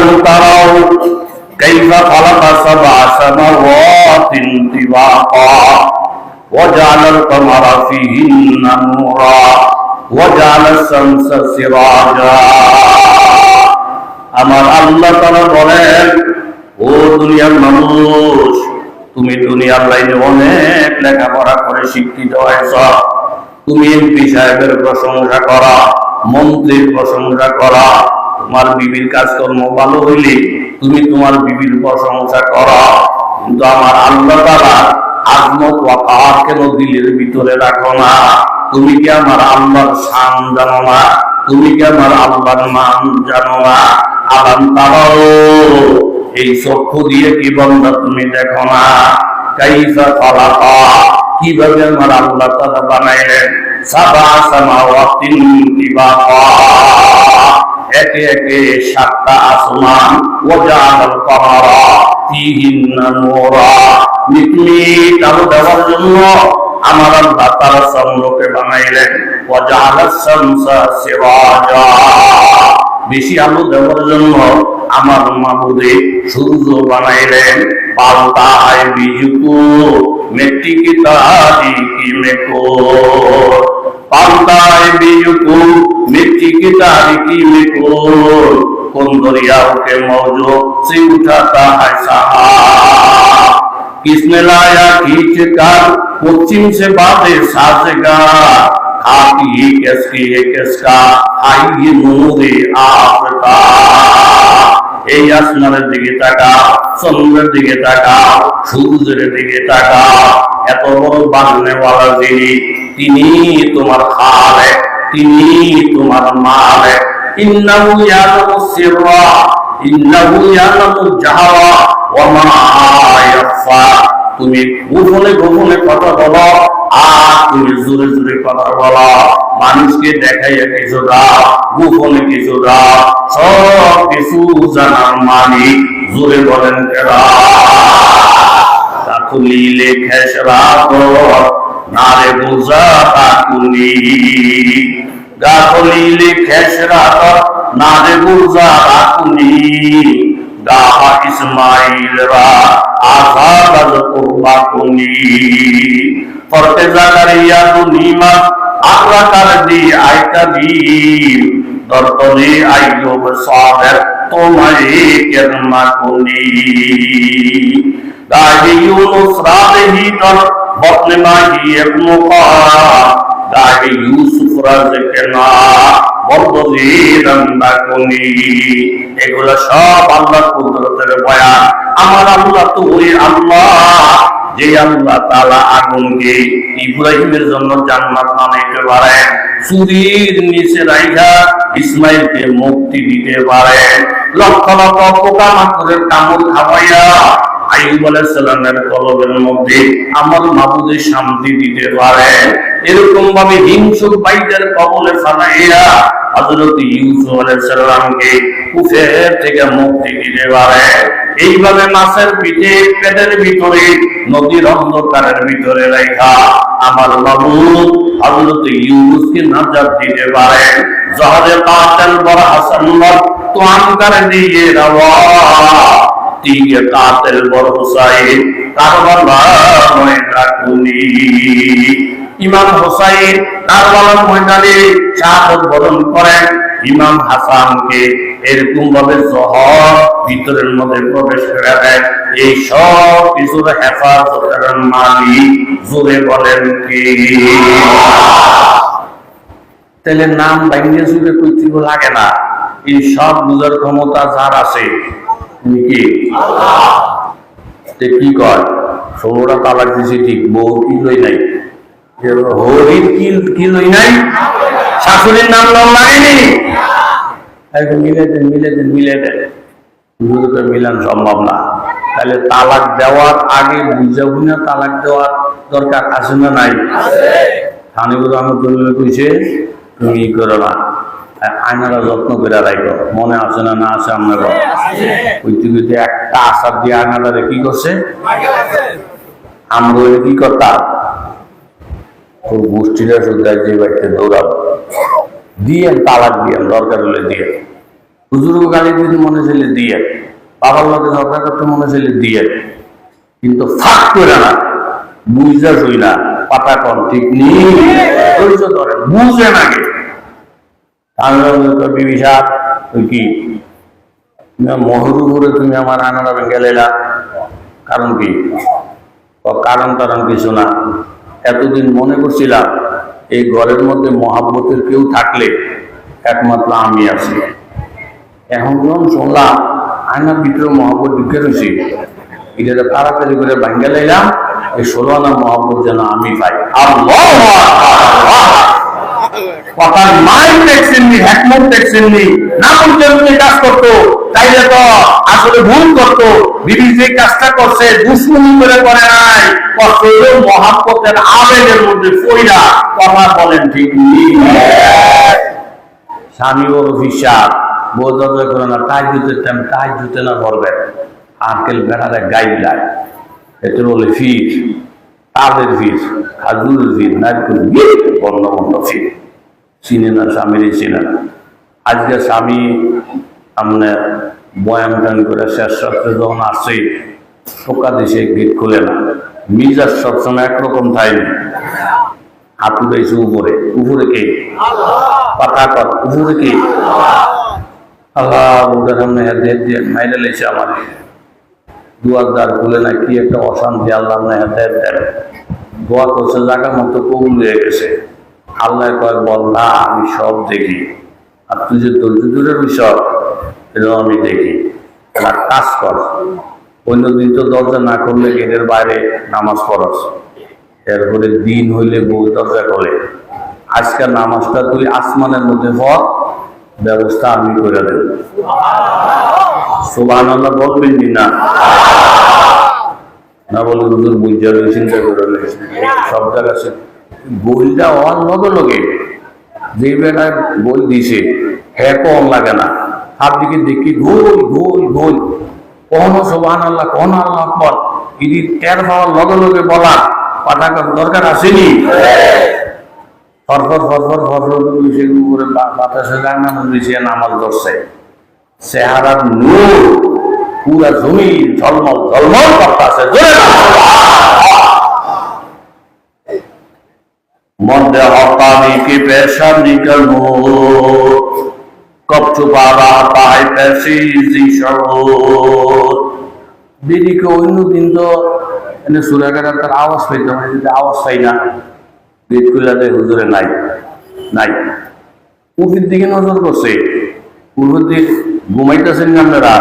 ألم تروا كيف خلق سبع سماوات طباقا وجعل القمر فيهن نورا وجعل الشمس سراجا আমার আল্লাহ তাআলা বলেন, ও দুনিয়ার মানুষ, তুমি দুনিয়ার লাইনে অনেক লেখাপড়া করে শিক্ষিত হয়েছ। তুমি এমপি সাহেবের প্রশংসা করা, মন্ত্রীর প্রশংসা করা, তোমার বিবির কাজকর্ম ভালো হইলে তুমি তোমার বিবির প্রশংসা করা। কিন্তু আমার আল্লাহ তাআলা আজমত ওয়াকার কেন দিলের ভিতরে রাখো না? তুমি কি আমার আল্লাহর শান জানো না? তুমি কি আমার আল্লাহর মান জানো না? আলাম তারাও, এই চক্ষু দিয়ে কি বান্দা তুমি দেখো না? কাইফা খালাকা, কিভাবে আমার আল্লাহ তাআলা বানাইলেন সাবা সামাওয়াতিন তিবাকা, একে একে সাতটা আসমান, ওয়াজাল কামারা ফিহিন্না নূরা, মিটমিট আলো দেওয়ার জন্য আমার আল্লাহ তাআলা চন্দ্রকে বানাইলেন, ওয়াজাল শামসা সিরাজা, বেশি আলো দেওয়ার জন্য আমার মাবুদে সূর্য বানাইলেন। পাল্টায় বিজুকু মিট্টি কি তারিকি মেকো, পাল্টায় বিজুকু मिट्टी की तारीकी में कौन दरियाओं के मौजों से उठाता है सहाब, किसने लाया खींच कर पश्चिम से बातें साजगार, खाकी किसकी है किसका आई नूरे आपका। এই আসমানের দিকে তাকাও, চন্দ্রের দিকে তাকাও, সূর্যের দিকে তাকাও, এত বড় বানানেওয়ালা যিনি, তিনি তোমার খালেক, তিনি তোমার মালিক। ইন্নাহু ইয়ালামু সিররা ইন্নাহু ইয়ালামু জাহরা ওয়া মা ইয়াখফা, তুমি গোপনে গোপনে কথা বলো আর তুমি জোরে জোরে কথা বলো, মানুষকে দেখাইয়া কিছু দাও, গোপনে কিছু দাও, সব কিছু জানার মালিক। জোরে বলেন কেরা তাকুলিলে খেসরা নারে বুঝা তাকুলি, গাকুলিলে খেসরা নারে বুঝা তাকুলি, গাহা ইসমাইলরা আযাদ কুরবাকুনি, ফরতে জাকারিয়া তু নিমাত আকরাকার দি আইতাবি, দরতনে আইয়ুব সাবের তোমারে কেরমাকুনি, গাহি ইউনুস রাহি তর বতনে মাহি একমুকা, গাহি ইউসুফ রাজকেনা বদলি রন্দাকুনি। এগুলো সব আল্লাহর কুদরতের বয়ান। আমার আল্লাহ তো ওই আল্লাহ যে আল্লাহ তাআলা আগুনকে ইব্রাহিমের জন্য জান্নাত বানাইতে পারেন, চুরির নিচে রাইখা ইসমাইলকে মুক্তি দিতে পারেন, লক্ষ লক্ষ পোকামাকড়ের কামড় খাওয়াইয়া আইয়ুব আলাইহিস সালামের কলবের মধ্যে আমার মাবুদের শান্তি দিতে পারে, এরকম ভাবে হিংসুক বাইদের কবলে ফালাইয়া হযরত ইউসুফ আলাইহিস সালামকে কুফের থেকে মুক্তি দিতে পারে। এইভাবে মাছের পিঠে পেটের ভিতরে নদীর অন্ধকারের ভিতরে রাখা আমার মাবুদ হযরত ইউসুফকে নাজাত দিতে পারে। জহরে কাতেল বড় হাসান তো আমকার দিয়ে রাওয়া তিগে কাতেল বড় হুসাইন কারবালার ময়দানে, ইমাম হুসাইন কারবালার ময়দানে শাহাদাত বরণ করেন। ইমাম হাসানকে এরকম ভাবে জহর ভিতরের মধ্যে প্রবেশ করে দেয়। এই সব কিছুর হেফাজতের মালিক জোরে বলেন কি? তাহলে নাম বাইরে জুড়ে কইতে লাগে না, এই সব বুঝার ক্ষমতা যার আছে কি কি কয় 16টা তালাক দিছি ঠিক, বউ কি লই নাই, হরির কি লই নাই, শাশুড়ির নাম লম লাগেনি, মিলে দেন মিলে দেন মিলে দেন, মিলান সম্ভব না। তাহলে তালাক দেওয়ার আগে বুঝা বুঝা তালাক দেওয়ার দরকার আছে না নাই? হানিবুর রহমতুল্লাহ কইছে তুমি করো না, আয়নারা যত্ন করে রাখো, মনে আছে না? না আছে আমরা কইতে একটা আশার দিয়ে আয়নারা কি করছে, আমরা কি করতাম গোষ্ঠীরা শুদ্ধ যে বাড়িতে দৌড়াবো দিয়ে তালাক দিয়ে দরকার হলে দিয়ে হুজুরকে গালি দিতে মনে ছিল দিয়ে, বাবার লোকে ঝগড়া করতে মনে ছিল দিয়ে, কিন্তু ফাঁক করে না, বুঝতে শুই না, পাতা কম ঠিক নেই, ধৈর্য ধরেন, বুঝলেন আগে। বিবি সাহেব তুই কি মহরু করে তুমি আমার আনারা ভেঙে লেলা, কারণ কি? কারণ কারণ কিছু না, এতদিন মনে করছিলাম এই ঘরের মধ্যে মহাব্বতের কেউ থাকলে একমাত্র আমি আছি। এখন যখন শুনলাম আয়নার ভিতরে মহাব্বত ঢুকে রয়েছি, এটা তাড়াতাড়ি করে ভাঙ্গে লাইলাম, এই 16 আনা মহাব্বত যেন আমি পাই। কথার মাইক দেখছেননি, হ্যাকমত দেখছেননি, না বলতে কাজ করতো, তাইলে তো আসলে ভুল করতো। বিবি যে কাজটা করছে দুশ্মনী করে করে নাই, কষ্ট হইল মহাব্বতের আবেগের মধ্যে পইরা। কথা বলেন ঠিক নেই? স্বামী ওর হিসাব বউ দরজা করে না, তাই জুতে তাই জুতে না করবেন, আঙ্কেল বেড়ারে গাইলায়, এটা বলে ফির, তাদের ফির, খাজুরের ফির, নারকেল বন্ধ বন্ধ ফির, চিনে না স্বামীরই চিনে না। আজকে স্বামী আপনার বয়ান টান করে শেষ রাত্রে যখন আসছে, টোকা দিছে গেট খুলে না, মিজাজ সবসময় একরকম থাইনি, হাতু গাইছে উপরে, উপরে কে? কথা কর, উপরে কে? আল্লাহ ওদের সামনে মাইলে লেছে আমার, দুয়ারদার খুলে না, কি একটা অশান্তি। আল্লাহ হেদায়েত দেন, দোয়া করছে জায়গা মতো কবুল হয়ে গেছে। আল্লাহ কয় বল না আমি সব দেখি, আর তুই যে ধৈর্য দূরের বিষয় এটাও আমি দেখি। একটা কাজ কর, অন্যদিন তো দরজা না করলে গেটের বাইরে নামাজ পড়াস, এরপরে দিন হইলে বউ দরজা করে, আজকের নামাজটা তুই আসমানের মধ্যে পড়, ব্যবস্থা আমি করে দেব। সুবহানাল্লাহ বলবেন না? না বলে হুজুর বুঝা চিন্তা করে সব জায়গা বইটা অন লগে লগে যে বেটায় বই দিছে হ্যাঁ কম লাগে না, হাত দিকে দেখি গোল গোল গোল, কখনো সুবহানাল্লাহ কখনো আল্লাহু আকবার, ইদি টের পাওয়ার লগে লগে বলা পাঠা দরকার আসেনি। ফরফর ফরফর ফরফর করে বাতাসে জানানো দিয়েছে, নামাজ ধরছে, চেহারার নূর পুরা জমি ঝলমল ঝলমল করতেছে। মধ্যে হকানি কি পেশানি কাল নূর, কব ছুপা রাহতা है पैसी जी शरूर। দিদিকে অন্য দিন তো এনে সুরাগার তার আওয়াজ পাইতাম, আওয়াজ পাই না, গেট খুলে দেয় হুজুরে নাই নাই। পূর্বের দিকে নজর করছে, পূর্বের দিক ঘুমাইতেছেন আপনারা,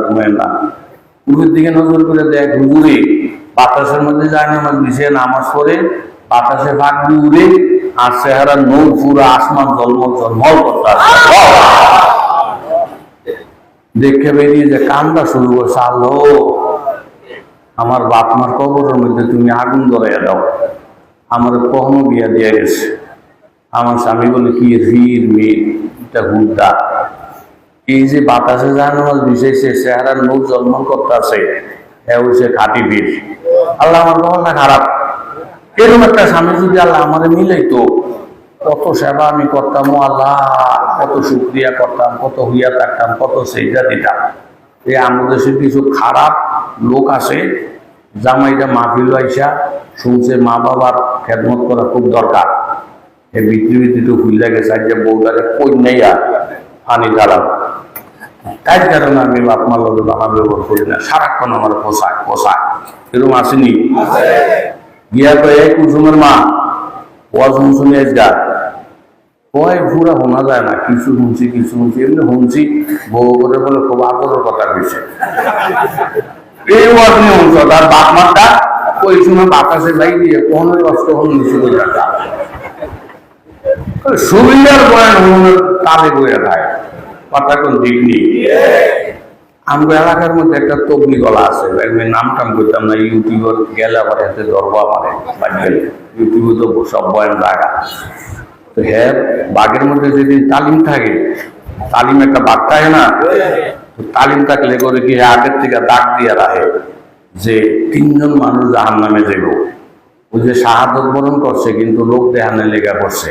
ঘুমায় না, পূর্বের দিকে নজর করে দেখ হুজুরে বাতাসের মধ্যে যায় না, আমার দিছে নামাজ পড়ে বাতাসে ভাগ দিয়ে উড়ে, আর চেহারা নৌ পুরো আসমান জলমল জলমল করতে দেখে বেরিয়ে যে কান্দা শুরু করছে, আল্লাহ আমার বাপ মার কবরের মধ্যে তুমি আগুন ধরাইয়া দাও, আমার কখনো বিয়া দিয়ে গেছে। আমার স্বামী বলে কি রির মেয়েটা হুদ্দা, এই যে বাতাসে জানামাজ বিষয়ছে চেহারার মুখ জন্মন করতে আছে, সে খাটি বীর। আল্লাহ আমার কখনটা খারাপ, এরকম একটা স্বামী যদি আল্লাহ আমাদের মিলাইতো, কত সেবা আমি করতাম, আল্লাহ কত শুক্রিয়া করতাম, কত হইয়া থাকতাম, কত সেইটা দিতাম। এই আমাদের দেশে কিছু খারাপ লোক আছে, জামাইটা মাহফিল আইসা শুনছে মা বাবার খেদমত করা খুব দরকার, এই পৃথিবীতে তো ভুলে গেছে, যে বউটাকে কই নেই আর পানি ঢালাম। তাই কারণে আমি আপনার লোক বানা ব্যবহার করি না, সারাক্ষণ আমার পোষায় পোষায়, এরকম আসেনি। গিয়া কয়ে এই কুসুমের মা ওয়াজ শুনে যা কয় পুরা শোনা যায় না, কিছু শুনছি এমনি শুনছি, বউ করে বলে খুব আদরের কথা কইছে, এই ওয়াজ নিয়ে শুনছ, তার বাপ মাটা ওই সময় বাতাসে যাই দিয়ে কখনোই কষ্ট হল নিচু করে রাখা সুবিধার বয়ান হলের তালে বয়ে খায়, কথা কোন দিক নেই। আমরা এলাকার মধ্যে একটা তবলি গলা আছে, নাম টাম করতাম না, ইউটিউবার গেলে আবার হাতে ধরবো আমার গেলে, ইউটিউবে তো সব বয়ান জায়গা। তো হ্যাঁ বাঘের মধ্যে যদি তালিম থাকে, তালিম একটা বাঘ থাকে না, তালিম থাকলে করে কি আগের থেকে দাগ দিয়ে রাখে যে 3 জন মানুষ জাহান্নামে যাব। ওই যে শাহাদত বরণ করছে কিন্তু লোক দেহানে লেগে পড়ছে,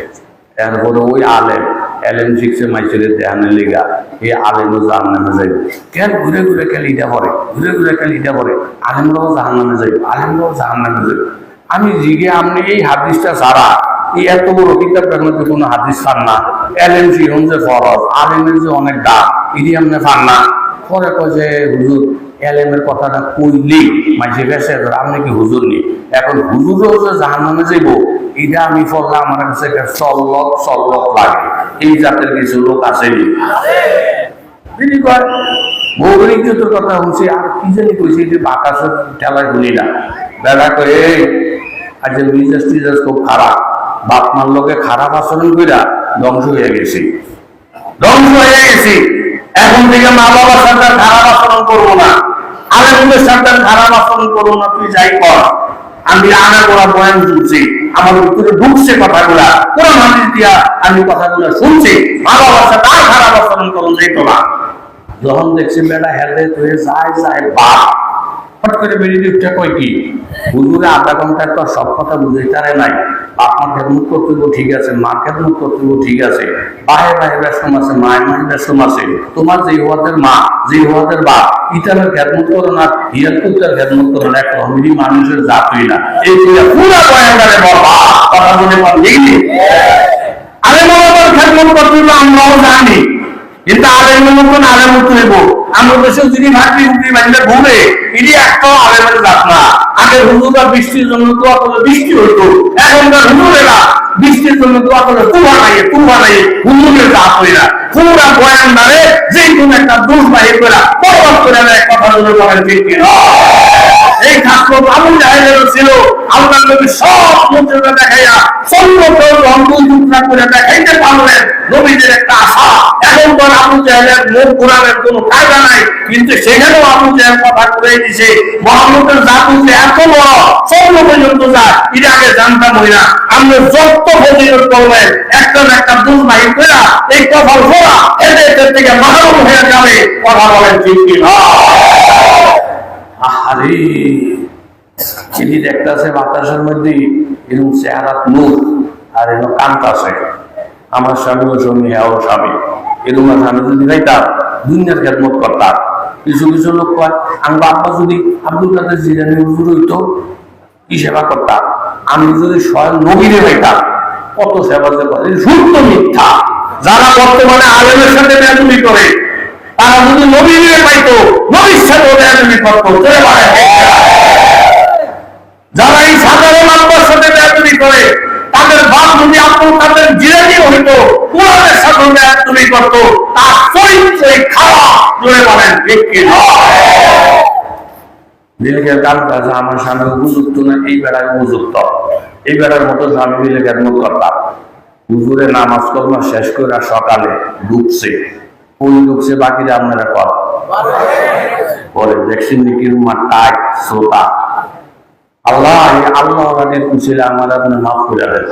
এরপরে ওই আলেম এলেন শিখছে মাইসের দেহানের লিগা এই আলেমও জাহান্নামে যাইব কেন ঘুরে ঘুরে খেলে ইটা পড়ে ঘুরে ঘুরে খেলে ইটা পড়ে আলেমরাও জাহান্নামে যাইব আলেমরাও জাহান্নামে যাইব আমি জিগে আপনি এই হাদিসটা ছাড়া এই এত বড় কিতাবটার মধ্যে কোনো হাদিস পান না এলেন শিখন যে ফরজ আলেমের যে অনেক ডাক এটি আপনি পান না পরে কয় যে হুজুর এলেমের কথাটা কইলি মাইসে গেছে আপনি কি হুজুর নি এখন হুজুরও যে জাহান্নামে যাইব এটা আমি পড়লে আমার কাছে চল্লক লাগে এই জাতের কিছু লোক আসেনি ভৌগোলিকতার কথা শুনছি আর কি জানি কইছি যে বাতাসের ঠেলা শুনি না বেড়া করে আজ মিজাজ টিজাজ খুব খারাপ বাপ মার লোকে খারাপ আচরণ কইরা ধ্বংস হয়ে গেছি এখন থেকে মা বাবার সাথে খারাপ আচরণ করবো না আলেমদের সাথে খারাপ আচরণ করবো না তুই যাই কর আমি আনা করা বয়ান শুনছি আমার ভিতরে ঢুকছে কথাগুলা কোরআন হাদিস দিয়া আমি কথাগুলো শুনছি মা বাবার সাথে আর খারাপ আচরণ করুন যেত না যখন দেখছি বেড়া হেলে তুই যায় বাপ হট করে বেরিয়ে উঠে কই কি হুজুরে আধা ঘন্টায় তো সব কথা বুঝে তারে নাই আপনার খেদমত করতে ঠিক আছে মার খেদমত করতে ঠিক আছে বাহে বাহে ব্যস্ত আছে মায়ের মায়ের ব্যস্ত আছে তোমার যে হওয়াদের মা যে হওয়াদের বাপ ইতারের খেদমত করো না হিয়ার কুত্তার খেদমত করো না এক রকমেরই মানুষের জাতই না এই পুরা বয়ানদারে বাবা কথা বলে পারলি আরে বাবার খেদমত করতে আমরাও জানি কিন্তু আলেমের মতন আলেম তুলব আমরা দেশে যদি ভাবি উঠি বান্ধে ঘুরে এটি একটাও আলেমের জাত না আগে হুজুরা বৃষ্টির জন্য দোয়া করলে বৃষ্টি হইতো এখনকার হুজুরেরা বৃষ্টির জন্য দোয়া করলে তুফান আইয়ে হুজুরের জাত হই না পুরা বয়ানদারে যে কোনো একটা দোষ বাহির করে বরবাদ করে দেয় কথা বলে বলেন ঠিক কিনা এই ছাত্র আবু জাহেলের ছিল আল্লাহ নবী সব মুজিজা দেখাইয়া সর্বপ্রথম রংপুর টুকরা করে দেখাইতে পারলেন নবীদের একটা আশা এখন তো আবু জাহেলের মুখ কোরআনের কোনো কায়দা নাই কিন্তু সেখানেও আবু জাহেল কথা করে দিছে মুহাম্মদের জাদু যে এত বড় স্বর্ণ পর্যন্ত যায় এটা আগে জানতাম হই না আমরা যত ফজিলত করবেন একটা দোষ বাহির করে এই কথা ফোড়া এদের থেকে মাহরুম হয়ে যাবে কথা বলেন ঠিক কিনা আরে চিনি দেখতেছে বাতাসের মধ্যে এরকম চেহারা নূর আর এরকম কান্তাছে আমার স্বামীও স্বামী হ্যাঁ স্বামী এরকম স্বামী যদি যাইতাম দুনিয়ার খেদমত করতাম কিছু কিছু লোক কয় আমার আব্বা যদি আব্দুল কাদের জিলানী হুজুর হইতো কি সেবা করতাম আমি যদি স্বয়ং নবীরে হইতাম কত সেবা যে করে শুদ্ধ মিথ্যা যারা বর্তমানে আলেমের সাথে বেয়াদবি করে তারা যদি নবীরে পাইতো নবীর সাথে বেয়াদবি করতো যারা এই সাধারণ আব্বার সাথে বেয়াদবি করে তাদের বাপ যদি আব্দুল কাদের জিলানী হইতো কোরআনের সাথে বেয়াদবি করতো তার চরিত্রে খারাপ জোরে বলেন ঠিক কিনা দিলকে কানতে আছে আমার স্বামী উপযুক্ত না এই বেড়ায় উপযুক্ত এই বেড়ার মতো স্বামী মিলে খেদমত করতাম হুজুরে নামাজ কর্ম শেষ করে সকালে ঢুকছে ওই ঢুকছে বাকিরা আপনারা কর পরে দেখছেন কি রুমা টাইট শ্রোতা আল্লাহ আল্লাহ কুছিলে আমার আপনি মাফ করে দেন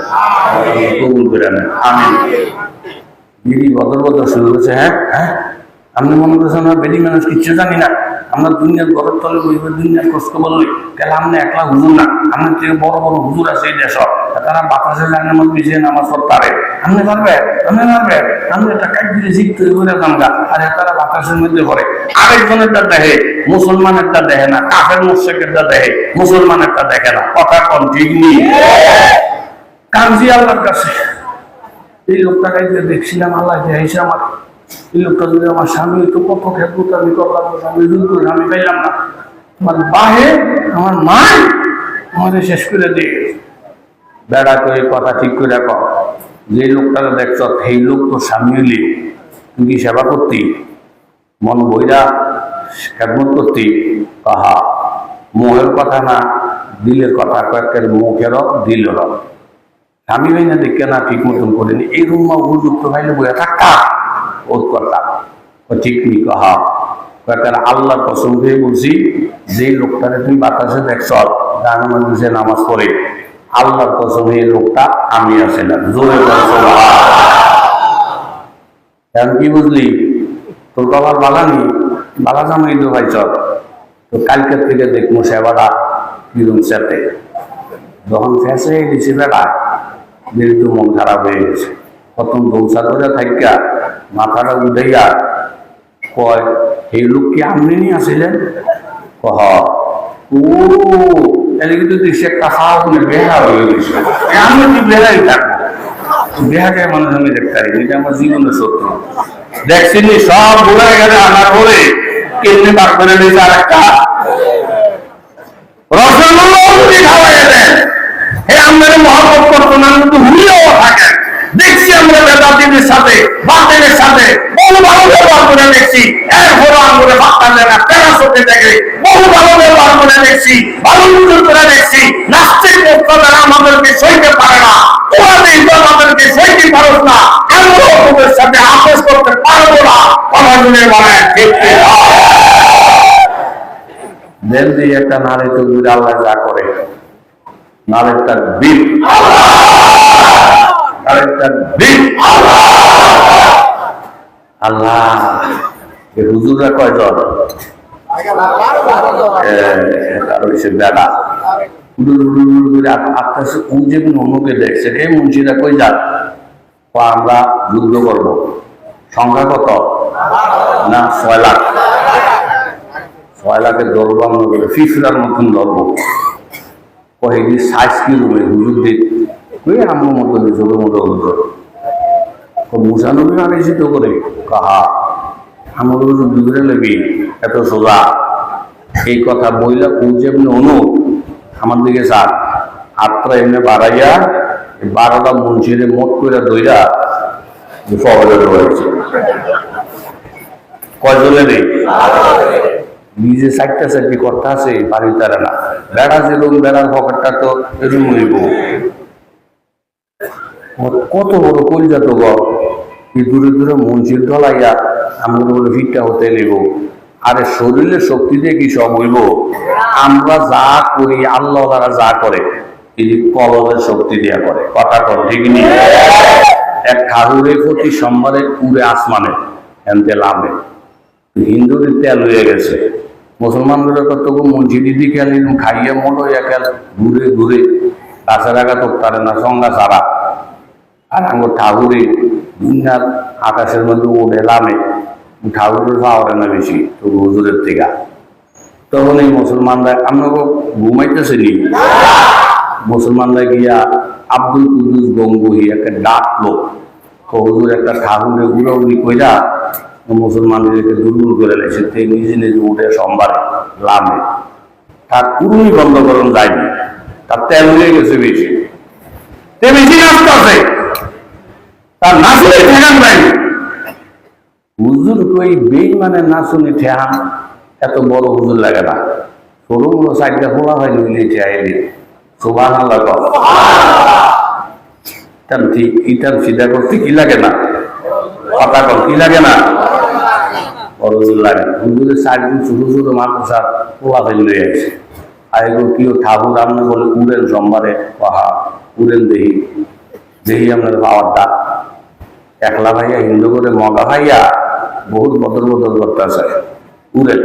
কবুল করে নেন আমি দিদি বদর বদর শুরু করেছে হ্যাঁ আপনি মনে করছেন আমরা বেদি মানুষ কিচ্ছু জানি না আমরা দুনিয়ার ঘরের তলে বইবে দুনিয়ার কষ্ট বললে তাহলে আপনি একলা হুজুর না আপনার থেকে বড় বড় হুজুর আছে এই দেশ তারা বাতাসে জানে মত বিষয়ে নামাজ পড়তে আপনি পারবেন আপনি একটা কাজ দিলে শিখতে করে জানগা আর তারা বাতাসের মধ্যে পড়ে আরেকজনেরটা দেখে মুসলমানেরটা দেখে না কাফের মুশরিকেরটা দেখে মুসলমানেরটা দেখে না কথা কম ঠিক নেই কাঞ্জি আল্লাহর কাছে এই লোকটাকে দেখছিলাম আল্লাহ যে আমার এই লোকটা যদি আমার স্বামী তো কত খেদমত আমি করলাম স্বামী যুদ্ধ আমি পাইলাম না আমার বাহে আমার মা আমাদের শেষ করে দিয়ে বেড়া করে কথা ঠিক করে রাখ যে লোকটাকে দেখছ সেই লোক তো স্বামী হলি তুই কি সেবা করতি মন বইরা খেদমত করতি কাহা মোহের কথা না দিলের কথা কয়েকের মুখেরও দিলেরও স্বামী ভাই না দেখে না ঠিক মতন করিনি এই রুমা উপযুক্ত ভাইলে বইয়া থাকা ওর কথা ঠিক নি কাহা কয়েকের আল্লাহর কসম খেয়ে বলছি যে লোকটাকে তুমি বাতাসে দেখছ জানামাজ দিছে নামাজ পড়ে আল্লাহর কসম এই লোকটা আমি আছিলাম জোরে এখন কি বুঝলি তোর বাবার বালানি বালা জামাই তো ভাই চল তো কালকের থেকে দেখবো সেবাটা কিরম সাথে যখন ফেসে দিছি বেড়া যেহেতু মন খারাপ হয়ে গেছে প্রথম দৌসা করে থাইকা মাথাটা উঠাইয়া কয় এই লোক কি আপনি নিয়ে আসিলেন? কহ ও এদিকে তো সে একটা হাওয়া বেহা হয়ে গেছে, আমি কি বেহাই থাকবো? বেহাকে মানুষ আমি দেখতে পারি, এটা আমার জীবনের সত্য। দেখছি সব ভুলে গেলে আনার পরে কেমনি বার করে নিয়েছে আর একটা রসগোল্লা যদি খাওয়াই দেন, হে আমাদের মহব্বত করতো না, কিন্তু হুইলেও থাকেন। দেখছি আমরা বেদাতিদের সাথে বাতিলের সাথে বহু ভালো ব্যবহার করে দেখছি, এরপর আমরা বার্তা দেয় না, প্যারা চোখে দেখে বহু ভালো ব্যবহার করে দেখছি, ভালো উত্তর করে দেখছি। নাস্তিক বক্তারা আমাদেরকে সইতে পারে না, তোরা আমাদেরকে সইতে পারো না, আমরা ওদের সাথে আপোষ করতে পারবো না। কথা শুনে বলে ঠিক দেন দিয়ে একটা নারী তো আল্লাহ যা করে, নারীর তার বীর, আল্লাহ হুজুররা কয়জন? বেড়া অন্যকে দেখছে, এই মুন্সিরা কই যান? আমরা যুদ্ধ করব। সংখ্যা কত? না 6 লাখ। 6 লাখের ধরবো আমরা বলে ফিফরার মতন ধরবো। কয়েকদিন সাইজ কি রুমে হুজুর দিক আমার মতো ছোট মোটো হুজুর মুসানবী আনিসিত করে কাহা আমার যুদ্ধ করে লেবি এত সোজা এই কথা বইলা পৌঁছে এমনি অনু আমার দিকে চান আটটা এমনি বাড়াইয়া 12টা মুন্সিরে মোট করে দইরা ফলে রয়েছে। কয়জনে নেই নিজে চারটা চারটি কথা আছে বাড়ি তারা না, বেড়া যেরকম বেড়ার পকেটটা তো এরকম হইব। কত বড় কলজাত দূরে দূরে মঞ্চির ডলাইয়া আমরা বলে ফিটটা হতে নেব। আরে শরীরের শক্তি দিয়ে কি সব হইব? আমরা যা করি আল্লাহ তারা যা করে এই কলমের শক্তি দিয়া করে। কথা কর ঠিক নি? এক ঠাকুরের প্রতি সোমবারে উড়ে আসমানে এনতে লাভে হিন্দুদের তেল হয়ে গেছে, মুসলমানদের কত মসজিদি দিকে খাইয়ে মনে হইয়া খেল ঘুরে ঘুরে কাছে রাখা তো পারে না সঙ্গা সারা। আর আমার ঠাকুরে দুনিয়ার আকাশের মধ্যে উড়ে লামে ঠাকুরের পাওয়ারে না বেশি তো হুজুরের থেকে। তখন এই মুসলমানরা আপনাকে ঘুমাইতেছে নি, মুসলমানরা গিয়া আব্দুল কুদ্দুস গঙ্গুহি একটা ডাক লোক হুজুর একটা ঠাকুরে উড়াউড়ি কইরা মুসলমানদেরকে দুর্বল করে লেছে, নিজে নিজে উঠে সোমবারে লামে তার পুরুনি বন্ধ করুন যায়নি, তার তেল হয়ে গেছে বেশি, বেশি নাচতে আছে তার নাচুনি ঠেকান যায়নি। হুজুর কই বেইমানের নাচুনি ঠেহান এত বড় হুজুর লাগে না, ছোট বড় সাইডটা খোলা হয় নিলে চাইলে সুবহানাল্লাহ ঠিক ইটার সিধা করতে কি লাগে না? কথা কর কি লাগে না? লাগে হুজুরের চারদিন ছোট ছোট মানুষ আর পোলা ফেল হয়ে আছে। আর এগুলো কেউ ঠাকুর আপনি বলে উড়েন সোমবারে পাহা উড়েন দেহি দেহি আপনার পাওয়ারটা একলা ভাইয়া হিন্দু করে মগা ভাইয়া বহুত বদল বদল করতে আছে উড়েন।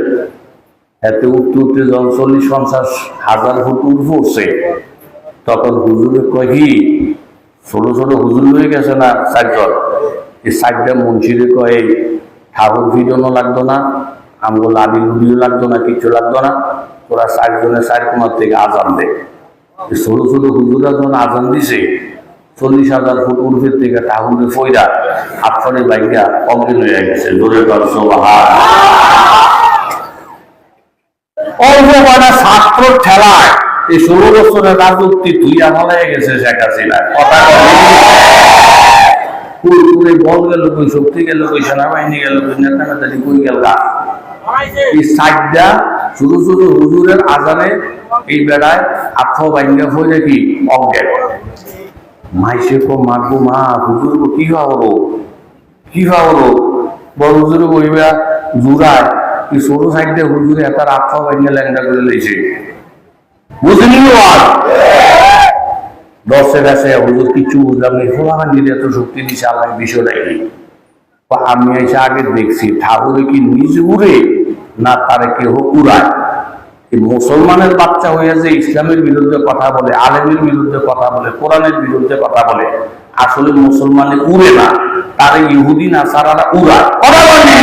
এতে উঠতে উঠতে যখন 40-50 হাজার ফুট উড় পড়ছে তখন হুজুরে কয় কি ছোট ছোট হুজুর হয়ে গেছে না 4 জন, এই 4টা মুন্সিরে কয় ঠাকুর ভিজনও লাগতো না, আমগো লাডি লুডিও লাগতো না, কিছু লাগতো না, তোরা 4 জনের 4 কোণার থেকে আজান দে। ছোট ছোট হুজুরা যখন আজান দিছে 40,000 ফুট উর্ফের থেকে ঠাকুরের ফইরা হাত ফলে বাইকা অজ্ঞান হয়ে গেছে। জোরে করছো অল্প কটা ছাত্র ঠেলায় এই 16 বছরের রাজত্বী তুই আমলে গেছে শেখ হাসিনা। কথা বল গেল কই, শক্তি গেল কই, সেনাবাহিনী গেল কই, নেতা নেতারি কই গেল গা? এই সাইডটা ছোট ছোট হুজুরের আজানে এই বেড়ায় আত্ম বাইঙ্গা হয়ে কি অজ্ঞান। মাইসে কো মাগো মা হুজুর কি হলো কি হলো বড় হুজুর বইবা জুড়ায় এই ছোট সাইডে হুজুরে এটার আত্ম বাইঙ্গা ল্যাংটা করে লইছে বুঝলি আর দশের আছে হুজুর কিছু বুঝলাম নেই ফোলাহান দিলে এত শক্তি দিছে আল্লাহ বিষয় দেখি। আমি এসে আগে দেখছি ঠাকুরে কি নিজ উড়ে না তারে কেউ উড়ায়। মুসলমানের বাচ্চা হয়ে যে ইসলামের বিরুদ্ধে কথা বলে, আলেমের বিরুদ্ধে কথা বলে, কোরআনের বিরুদ্ধে কথা বলে, আসলে মুসলমানে উড়ে না, তার ইহুদি নাসারারা উড়ায়। কথা বলেন